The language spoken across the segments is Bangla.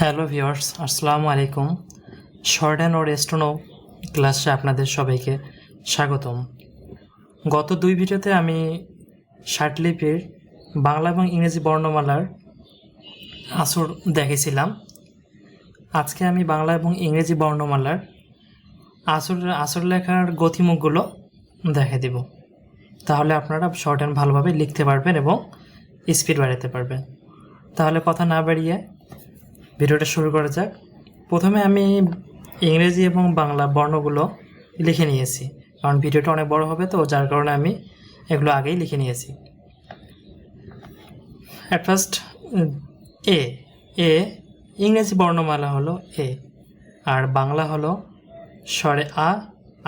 হ্যালো ভিউয়ার্স, আসসালামু আলাইকুম। শর্ট হ্যান্ড ও স্টেনো ক্লাসে আপনাদের সবাইকে স্বাগতম। গত দুই ভিডিওতে আমি শার্টলিপির বাংলা এবং ইংরেজি বর্ণমালার আসর দেখেছিলাম। আজকে আমি বাংলা এবং ইংরেজি বর্ণমালার আসর লেখার গতিমুখগুলো দেখে দিব। তাহলে আপনারা শর্ট হ্যান্ড ভালোভাবে লিখতে পারবেন এবং স্পিড বাড়াতে পারবেন। তাহলে কথা না বাড়িয়ে ভিডিওটা শুরু করা যাক। প্রথমে আমি ইংরেজি এবং বাংলা বর্ণগুলো লিখে নিয়েছি, কারণ ভিডিওটা অনেক বড় হবে, তো যার কারণে আমি এগুলো আগেই লিখে নিয়েছি। অ্যাট ফার্স্ট এ এ ইংরেজি বর্ণমালা হলো এ, আর বাংলা হলো স্বরে আ,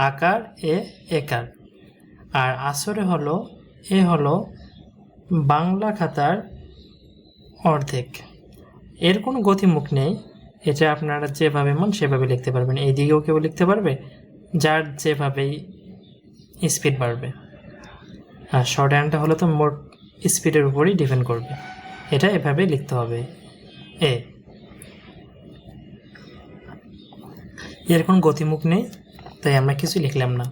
আকার এ, একার। আর আসরে হলো এ হলো বাংলা খাতার অর্ধেক। এর কোনো গতিমুখ নেই, এটা আপনারা যেভাবে মন সেভাবে লিখতে পারবেন। এই দিকেও কেউ লিখতে পারবে, যার যেভাবেই স্পিড বাড়বে। আর শর্ট হ্যান্ডটা হলো তো মোট স্পিডের উপরই ডিপেন্ড করবে। এটা এভাবে লিখতে হবে এ। এর কোনো গতিমুখ নেই, তাই আমরা কিছু লিখলাম না।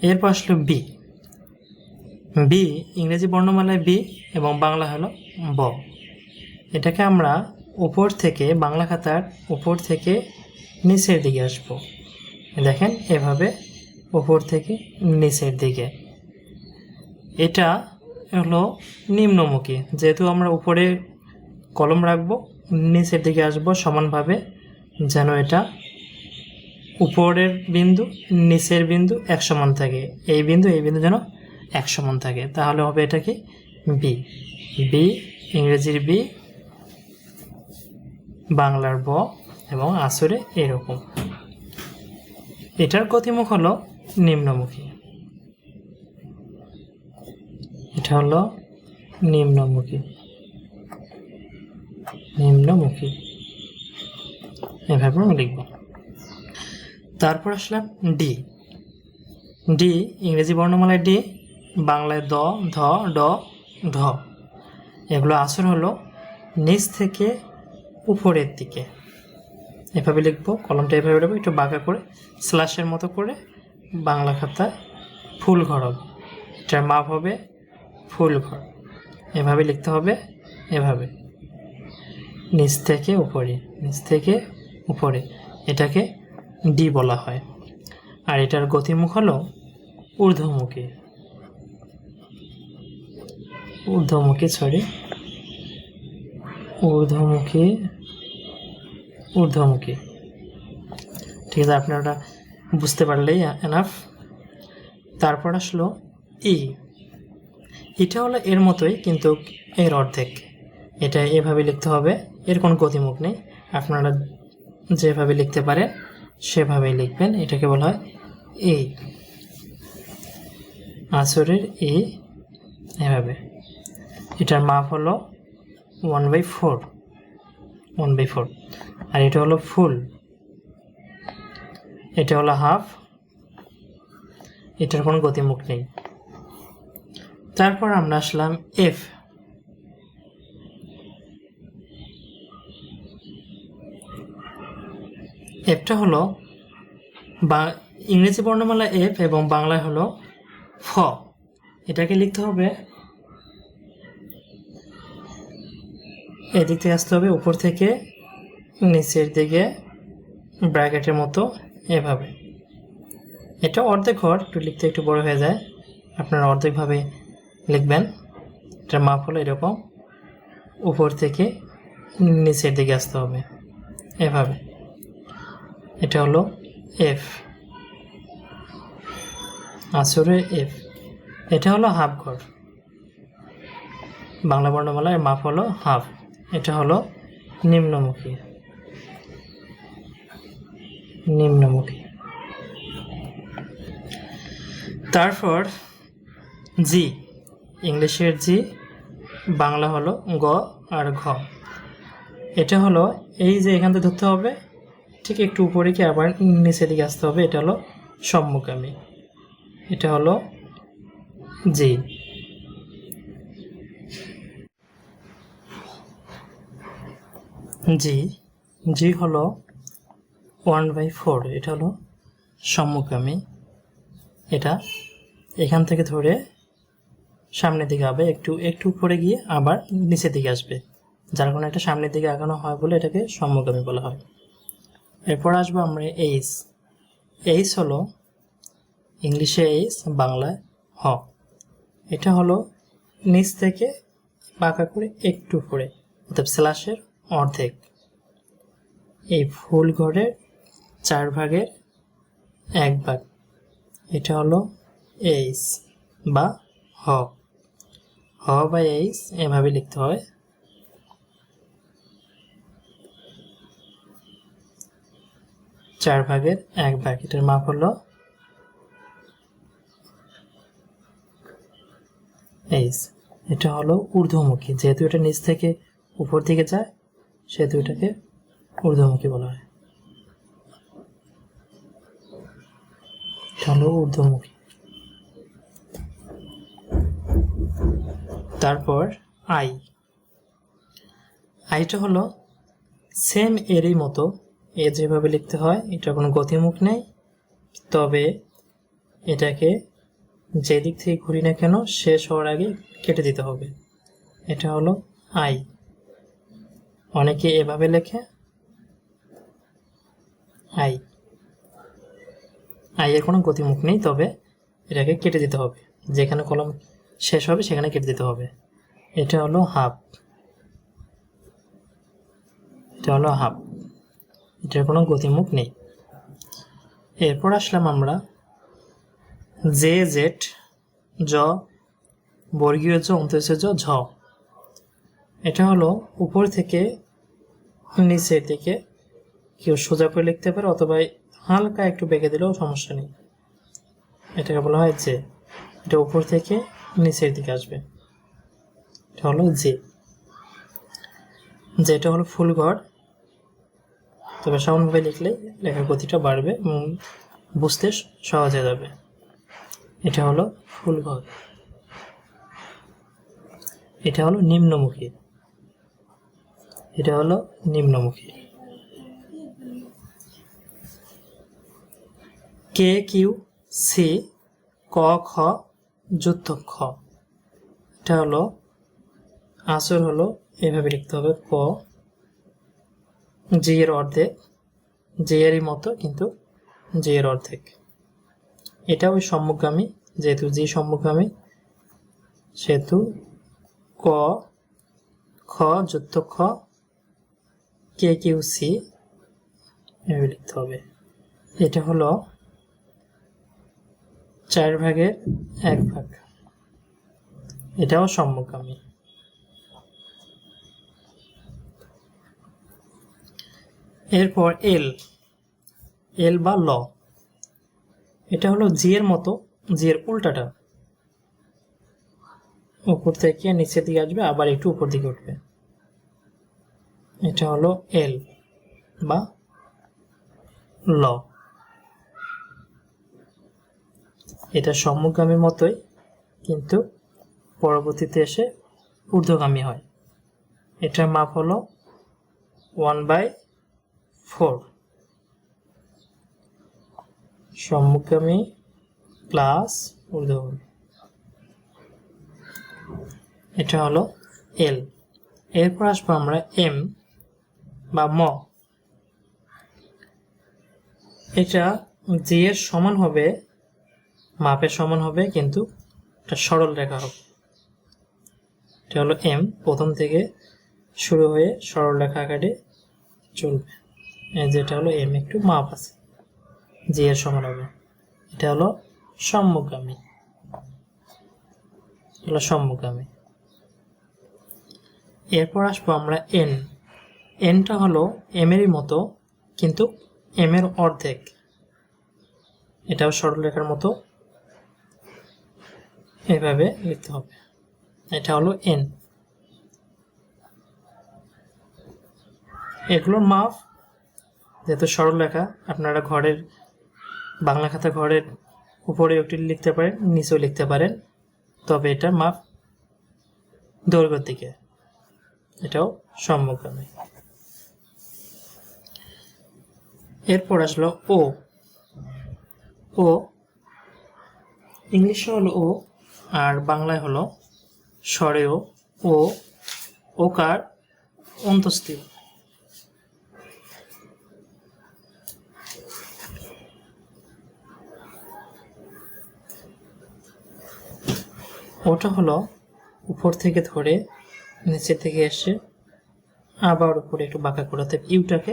এরপর আসলো বি। বি ইংরেজি বর্ণমালায় বি এবং বাংলা হলো ব। এটাকে আমরা উপর থেকে, বাংলা খাতার উপর থেকে নিচের দিকে আসবো। দেখেন এভাবে উপর থেকে নিচের দিকে। এটা হলো নিম্নমুখী, যেহেতু আমরা উপরে কলম রাখবো, নিচের দিকে আসবো সমানভাবে, যেন এটা উপরের বিন্দু নিচের বিন্দু এক সমান থাকে। এই বিন্দু যেন এক সমান থাকে, তাহলে হবে এটা কি বি। বি ইংরেজির বি, বাংলার ব এবং আসরে এরকম। এটার গতিমুখ হলো নিম্নমুখী। এটা হলো নিম্নমুখী, নিম্নমুখী এভাবে আমি লিখব। তারপর আসলাম ডি। ডি ইংরেজি বর্ণমালায় ডি, বাংলায় দ, ধ, ড, ঢ। এগুলো আসর হলো নিচ থেকে উপরের দিকে। এভাবে লিখবো, কলমটা এভাবে লিখবো, একটু বাঁকা করে স্ল্যাশের মতো করে বাংলা খাতায় ফুল ঘর হবে। এটার মাপ হবে ফুল ঘর। এভাবে লিখতে হবে, এভাবে নিচ থেকে উপরে, নিচ থেকে উপরে। এটাকে ডি বলা হয়। আর এটার গতিমুখ হলো ঊর্ধ্বমুখী, ঊর্ধ্বমুখী ঊর্ধ্বমুখী, ঊর্ধ্বমুখী। ঠিক আছে, আপনারা বুঝতে পারলেই এনাফ। তারপর আসলো ই। এটা হলো এর মতোই, কিন্তু এর অর্ধেক। এটা এভাবে লিখতে হবে, এর কোনো গতিমুখ নেই। আপনারা যেভাবে লিখতে পারেন সেভাবেই লিখবেন। এটাকে বলা হয় ই, আসরের ই, এভাবে। এটার মাপ হলো 1/4, 1/4। আর এটা হলো ফুল, এটা হলো হাফ। এটার কোনো গতিমুখ নেই। তারপর আমরা আসলাম এফ। এফটা হলো ইংরেজি বর্ণমালা এফ এবং বাংলায় হলো ফ। এটাকে লিখতে হবে, এদিক থেকে আসতে হবে উপর থেকে নিচের দিকে ব্র্যাকেটের মতো, এভাবে। এটা অর্ধেক ঘর, একটু লিখতে একটু বড় হয়ে যায়, আপনারা অর্ধেকভাবে লিখবেন। এটার মাপ হলো এরকম, উপর থেকে নিচের দিকে আসতে হবে, এভাবে। এটা হলো এফ, আসরে এফ। এটা হলো হাফ ঘর, বাংলা বর্ণমালার মাপ হলো হাফ। এটা হলো নিম্নমুখী, নিম্নমুখী। তারপর জি, ইংলিশের জি, বাংলা হলো গ আর ঘ। এটা হলো এই যে এখান থেকে ধরতে হবে, ঠিক একটু উপরে কি আবার নিচের দিকে আসতে হবে। এটা হলো সম্মুখগামী। এটা হলো জি। জি জি হলো 1/4, এটা হলো সম্মুখগামী। এটা এখান থেকে ধরে সামনের দিকে হবে, একটু একটু উপরে গিয়ে আবার নিচের দিকে আসবে, যার কারণে এটা সামনের দিকে আগানো হয় বলে এটাকে সম্মুখগামী বলা হয়। এরপর আসবো আমরা এইচ। এইচ হলো ইংলিশে এইচ, বাংলায় হ। এটা হলো নিচ থেকে বাঁকা করে একটু উপরে, অর্থাৎ স্ল্যাশের অর্ধেক। এই ফুল ঘরের 4 ভাগের 1 ভাগ, এটা হলো এইচ বা হ। হ বা এইচ এভাবে লিখতে হয়। চার ভাগের 1 ভাগ, এটার মাপ হলো এইচ। এটা হলো ঊর্ধ্বমুখী, যেহেতু এটা নিচ থেকে উপর দিকে যায় সেহেতু এটাকে ঊর্ধ্বমুখী বলা হয়। এটা হলো ঊর্ধ্বমুখী। তারপর আই। আইটা হলো সেম এরই মতো, এ যেভাবে লিখতে হয়, এটা কোনো গতিমুখ নেই, তবে এটাকে যে দিক থেকে ঘুরি না কেন শেষ হওয়ার আগে কেটে দিতে হবে। এটা হলো আই। অনেকে এভাবে লেখে আই। আই এর কোনো গতিমুখ নেই, তবে এটাকে কেটে দিতে হবে, যেখানে কলম শেষ হবে সেখানে কেটে দিতে হবে। এটা হলো হাফ। এটা হলো হাফ, এটার কোনো গতিমুখ নেই। এরপর আসলাম আমরা জে জেড, জ বর্গীয় জ, অন্তঃজ ঝ। এটা হলো উপর থেকে নিচের দিকে, কেউ সোজা করে লিখতে পারে অথবা হালকা একটু বেঁকে দিলেও সমস্যা নেই। এটাকে বলা হয় জে। এটা উপর থেকে নিচের দিকে আসবে, এটা হলো জে। যেটা হলো ফুল ঘর, তবে সামনভাবে লিখলে লেখার গতিটা বাড়বে এবং বুঝতে সহজ হয়ে যাবে। এটা হলো ফুল ঘর। এটা হলো নিম্নমুখী। এটা হলো নিম্নমুখী। কে কিউ সি ক খ যুক্ত খ। এটা হলো আসর, হলো এভাবে লিখতে হবে ক, জি এর অর্ধেক, জি এরই মতো কিন্তু জি এর অর্ধেক। এটা ওই সম্মুখগামী, যেহেতু জি সম্মুখগামী সেহেতু ক খ যুক্ত খ, কে কিউ সি এভাবে লিখতে হবে। এটা হলো 4 ভাগের 1 ভাগ, এটাও সম্মুখগামী। এরপর এল। এল বা ল। এটা হলো জি এর মতো, জি এর উল্টাটা, উপর থেকে নিচের দিকে আসবে আবার একটু উপর দিকে উঠবে। এটা হলো এল বা ল। এটা সম্মুখগামীর মতোই, কিন্তু পরবর্তীতে এসে ঊর্ধ্বগামী হয়। এটার মাপ হলো 1/4, সম্মুখগামী প্লাস ঊর্ধ্বগামী। এটা হলো এল। এরপর আসবো আমরা এম বা ম। এটা জি এর সমান হবে, মাপের সমান হবে, কিন্তু এটা সরল রেখা হবে। এটা হলো এম, প্রথম থেকে শুরু হয়ে সরল রেখা আকারে চলবে। যেটা হলো এম, একটু মাপ আছে, জি এর সমান হবে। এটা হলো সম্মুখগামী। হলো সম্মুখগামী। এরপর আসবো আমরা এন। এনটা হলো এম এরই মতো, কিন্তু এম এর অর্ধেক। এটাও সরলরেখার মতো, এভাবে লিখতে হবে। এটা হলো এন। এগুলোর মাপ, যেহেতু সরলরেখা, আপনারা ঘরের বাংলা খাতা ঘরের উপরে একটি লিখতে পারেন, নিচেও লিখতে পারেন, তবে এটার মাপ দৈর্ঘ্যের দিকে। এটাও সম্মুখগামী। এরপর আসলো ও। ও ইংলিশে হলো ও, আর বাংলায় হলো স্বরেও ও, ওকার অন্তস্থির। ওটা হলো উপর থেকে ধরে নিচে থেকে এসে আবার উপরে একটু বাঁকা করাতে, ইউটাকে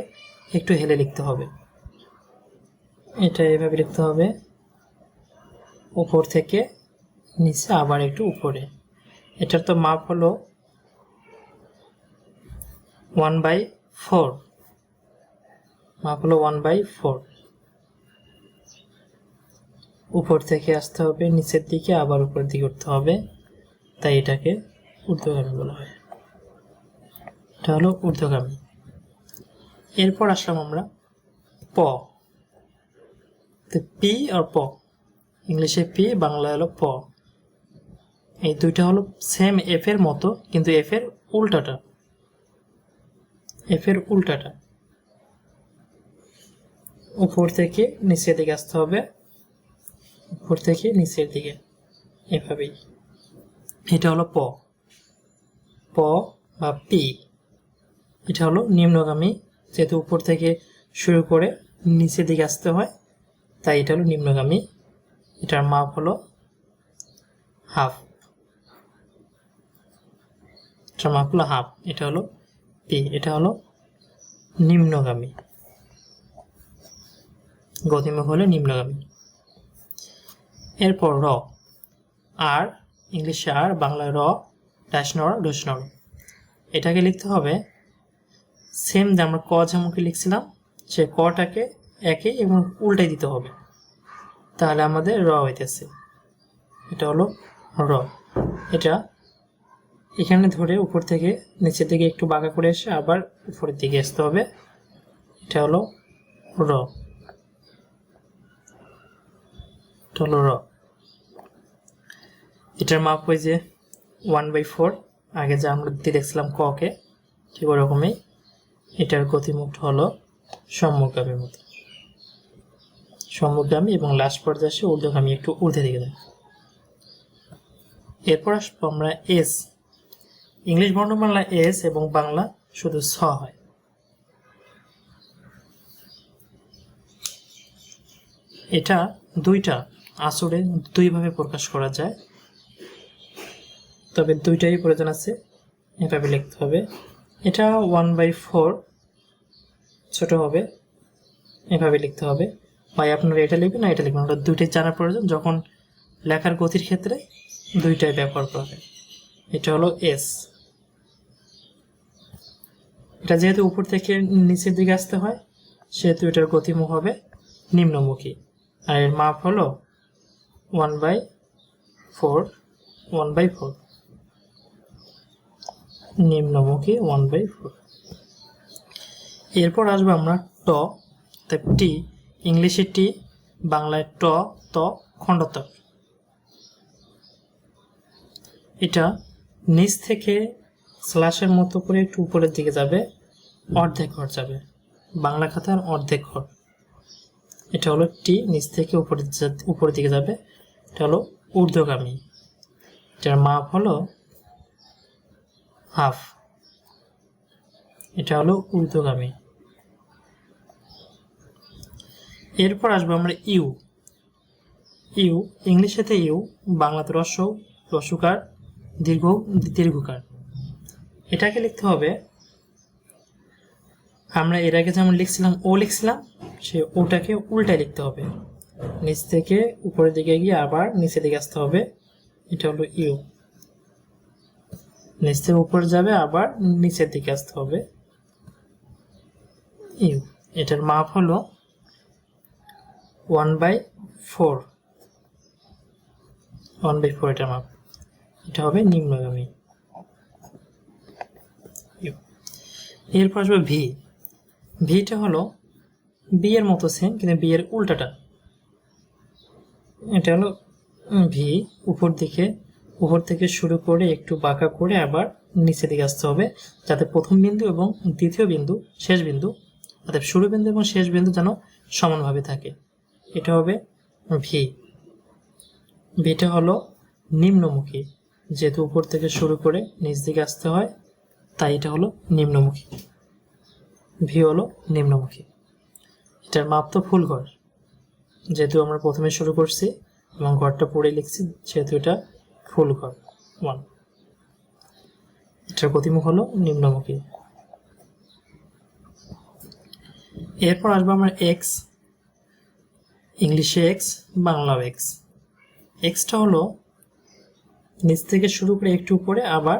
একটু হেলে লিখতে হবে। এটা এভাবে লিখতে হবে, উপর থেকে নিচে আবার একটু উপরে। এটার তো মাপ হলো 1/4, মাপ হলো 1/4। উপর থেকে আসতে হবে নিচের দিকে, আবার উপরের দিকে উঠতে হবে, তাই এটাকে ঊর্ধ্বগামী বলা হয়। এটা হলো ঊর্ধ্বগামী। এরপর আসলাম আমরা প। তো পি আর প, ইংলিশে পি, বাংলায় হলো প। এই দুইটা হলো সেম এফ এর মতো, কিন্তু এফ এর উল্টাটা। এফ এর উল্টাটা উপর থেকে নিচের দিকে আসতে হবে, উপর থেকে নিচের দিকে, এভাবেই। এটা হলো প। প বা পি, এটা হলো নিম্নগামী, যেহেতু উপর থেকে শুরু করে নিচের দিকে আসতে হয়, তাই এটা হলো নিম্নগামী। এটার মাপ হলো হাফ, এটার মাপ হলো হাফ। এটা হলো পি, এটা হলো নিম্নগামী, গতিমুখ হলো নিম্নগামী। এরপর র। আর ইংলিশে আর, বাংলায় র, ড্যাশনর, ডোশনর। এটাকে লিখতে হবে সেম যে আমরা ক যেমনকে লিখছিলাম, সে কটাকে একে এবং উল্টাই দিতে হবে, তাহলে আমাদের র হইতেছে। এটা হলো র। এটা এখানে ধরে উপর থেকে নিচের দিকে একটু বাঁকা করে এসে আবার উপরের দিকে আসতে হবে। এটা হলো র, এটা হলো র। এটার মাপ ওই যে 1/4, আগে যা আমরা দেখছিলাম ক কে, ঠিক ওরকমই। এটার গতিমুখ হলো সম্মুখগামীর মতো, সম্মুখগামী, এবং লাস্ট পর্যায়ে আসে ঊর্ধ্বগামী, একটু ঊর্ধ্বে দিকে যায়। এরপর আসবো আমরা এস। ইংলিশ বর্ণমালা এস এবং বাংলা শুধু ছ হয়। এটা দুইটা আসরে দুইভাবে প্রকাশ করা যায়, তবে দুইটাই প্রয়োজন আছে, এভাবে লিখতে হবে। এটা 1/4 ছোট হবে, এভাবে লিখতে হবে। ভাই আপনারা এটা লিখবেন না এটা লিখবেন, ওটা দুইটাই জানার প্রয়োজন, যখন লেখার গতির ক্ষেত্রে দুইটাই ব্যবহার করা হয়। এটা হলো এস। এটা যেহেতু উপর থেকে নিচের দিকে আসতে হয়, সেহেতু এটার গতিমুখ হবে নিম্নমুখী, আর এর মাপ হলো 1/4, 1/4, নিম্নমুখী 1/4। এরপর আসবো আমরা ট। টি, ইংলিশে টি, বাংলায় ট, ত, খণ্ডত। এটা নিচ থেকে স্ল্যাশের মতো করে একটু উপরের দিকে যাবে, অর্ধেক ঘর যাবে, বাংলা খাতার অর্ধেক ঘর। এটা হলো টি, নিচ থেকে উপরের দিকে যাবে, এটা হলো ঊর্ধ্বগামী। এটার মাপ হলো হাফ, এটা হলো ঊর্ধ্বগামী। এরপর আসবো আমরা ইউ। ইউ, ইংলিশেতে ইউ, বাংলাতে রস্য, রস্যকার, দীর্ঘ, দীর্ঘকার। এটাকে লিখতে হবে, আমরা এর আগে যেমন লিখছিলাম ও লিখছিলাম, সে ওটাকে উল্টায় লিখতে হবে, নিচ থেকে উপরের দিকে গিয়ে আবার নিচের দিকে আসতে হবে। এটা হলো ইউ, নিচ থেকে উপরে যাবে আবার নিচের দিকে আসতে হবে, ইউ। এটার মাপ হলো 1/4, 1/4 এটার মাপ। এটা হবে নিম্নগামী। এরপর আসবে ভি। ভিটা হলো বি এর মতো সেম, কিন্তু বি এর উল্টাটা। এটা হলো ভি, উপর থেকে শুরু করে একটু বাঁকা করে আবার নিচের দিকে আসতে হবে, যাতে প্রথম বিন্দু এবং দ্বিতীয় বিন্দু, শেষ বিন্দু অর্থাৎ শুরু বিন্দু এবং শেষ বিন্দু যেন সমানভাবে থাকে। এটা হবে ভি। ভিটা হলো নিম্নমুখী, যেহেতু উপর থেকে শুরু করে নিচ দিকে আসতে হয় তাই এটা হলো নিম্নমুখী। ভি হলো নিম্নমুখী। এটার মাপ তো ফুল ঘর, যেহেতু আমরা প্রথমে শুরু করছি এবং ঘরটা পড়ে লিখছি, যেহেতু এটা ফুল ঘর 1। এটার গতিমুখ হলো নিম্নমুখী। এরপর আসবো আমরা এক্স, ইংলিশে এক্স, বাংলাও এক্স। এক্সটা হলো নিচ থেকে শুরু করে একটু উপরে আবার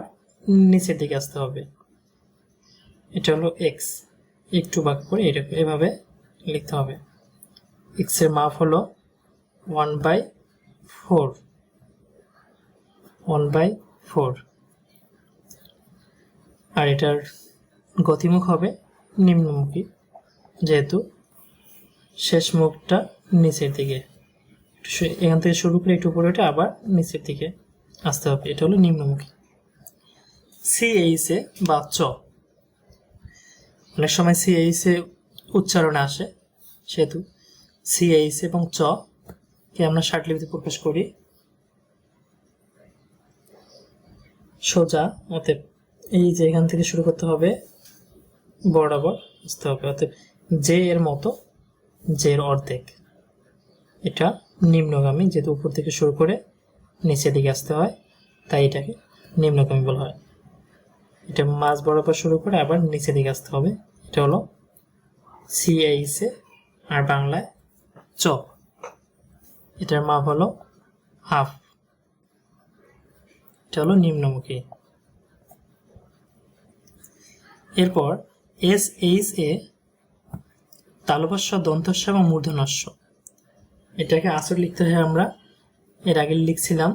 নিচের দিকে আসতে হবে। এটা হলো এক্স, একটু বাঁক করে এভাবে লিখতে হবে। এক্স এর মাপ হলো 1/4, 1/4। আর এটার গতিমুখ হবে নিম্নমুখী, যেহেতু শেষ মুখটা নিচের দিকে, এখান থেকে শুরু করে একটু উপরে ওঠে আবার নিচের দিকে আসতে হবে। এটা হলো নিম্নমুখী। সিএইচে বা চ, অনেক সময় সিএইচে উচ্চারণে আসে, সেহেতু সিএইচ এবং চ কে আমরা ষাটলিপিতে প্রকাশ করি সোজা। অতএব এই যে এখান থেকে শুরু করতে হবে বরাবর আসতে হবে, অতএব জে এর মতো, জে এর অর্ধেক। এটা নিম্নগামী, যেহেতু উপর থেকে শুরু করে নিচের দিকে আসতে হয় তাই এটাকে নিম্নগামী বলা হয়। এটা মাঝ বরাবর শুরু করে আবার নিচের দিকে আসতে হবে। এটা হলো সিএইচে আর বাংলায় চ। এটার মাপ হলো হাফ। এটা হলো নিম্নমুখী। এরপর এস এইচ এ তালবস্য, দন্তস্য এবং মূর্ধন্যস্য। এটাকে আসর লিখতে হয়, আমরা এর আগে লিখছিলাম,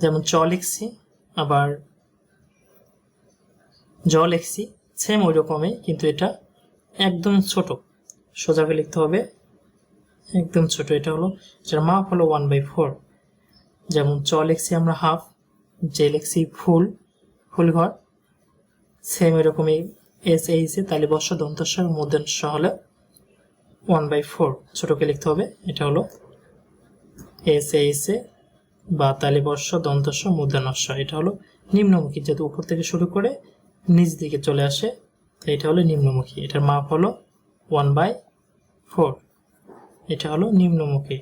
যেমন চ লিখছি আবার জ লিখছি, সেম ওই রকমই, কিন্তু এটা একদম ছোট, সোজাকে লিখতে হবে একদম ছোট। এটা হলো, যার মাপ হলো 1/4। যেমন চ লিখছি আমরা হাফ, যে লিখছি ফুল, ফুল ঘর, সেম এরকমই এস এইচ এ তালিবস্য, দন্তস্য এবং মূর্ধন্যস্য হলে 1/4 ছোটকে লিখতে হবে। এটা হলো এস এইচ এ বা তালিবস্য, দন্তস্য, মূর্ধন্যস্য। এটা হলো নিম্নমুখী, যেহেতু উপর থেকে শুরু করে নিচ দিকে চলে আসে তাই এটা হলো নিম্নমুখী। এটার মাপ হলো 1/4। এটা হলো নিম্নমুখী।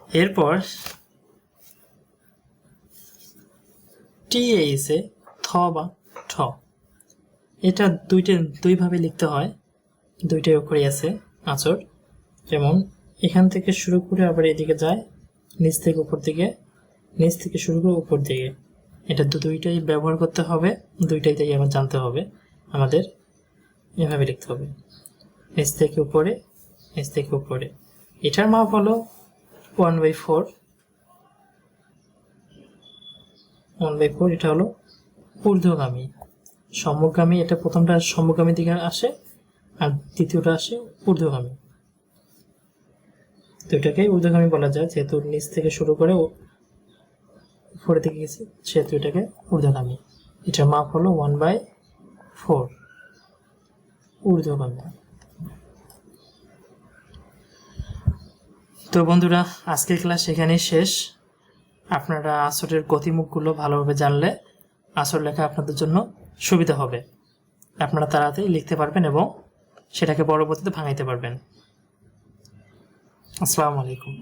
এরপর টিএইচ এ থ বা ঠ, এটা দুইভাবে লিখতে হয়, দুইটাই অক্ষরই আছে আঁচড়। যেমন এখান থেকে শুরু করে আবার এদিকে যায়, নিচ থেকে উপর দিকে, নিচ থেকে শুরু করে উপর দিকে। এটা দুইটাই ব্যবহার করতে হবে, দুইটাই তাই আমার জানতে হবে। আমাদের এভাবে লিখতে হবে, নিচ থেকে উপরে, নিচ থেকে উপরে। এটার মাপ হলো 1/4, 1/4। এটা হলো ঊর্ধ্বগামী। সম্মুখগামী, এটা প্রথমটা সম্মুখগামী দিকে আসে আর দ্বিতীয়টা আসে ঊর্ধ্বগামী। দুইটাকেই ঊর্ধ্বগামী বলা যায়, যেহেতু নিচ থেকে শুরু করে উপরের দিকে গেছে, সেহেতু এটাকে ঊর্ধ্বগামী। এটার মাপ হলো 1/4, ঊর্ধ্বগামী। তো বন্ধুরা, আজকের ক্লাস এখানেই শেষ। আপনারা আসরের গতিমুখগুলো ভালোভাবে জানলে আসর লেখা আপনাদের জন্য সুবিধা হবে। আপনারা তাড়াতাড়ি লিখতে পারবেন এবং সেটাকে পরবর্তীতে ভাঙাইতে পারবেন। আসসালামু আলাইকুম।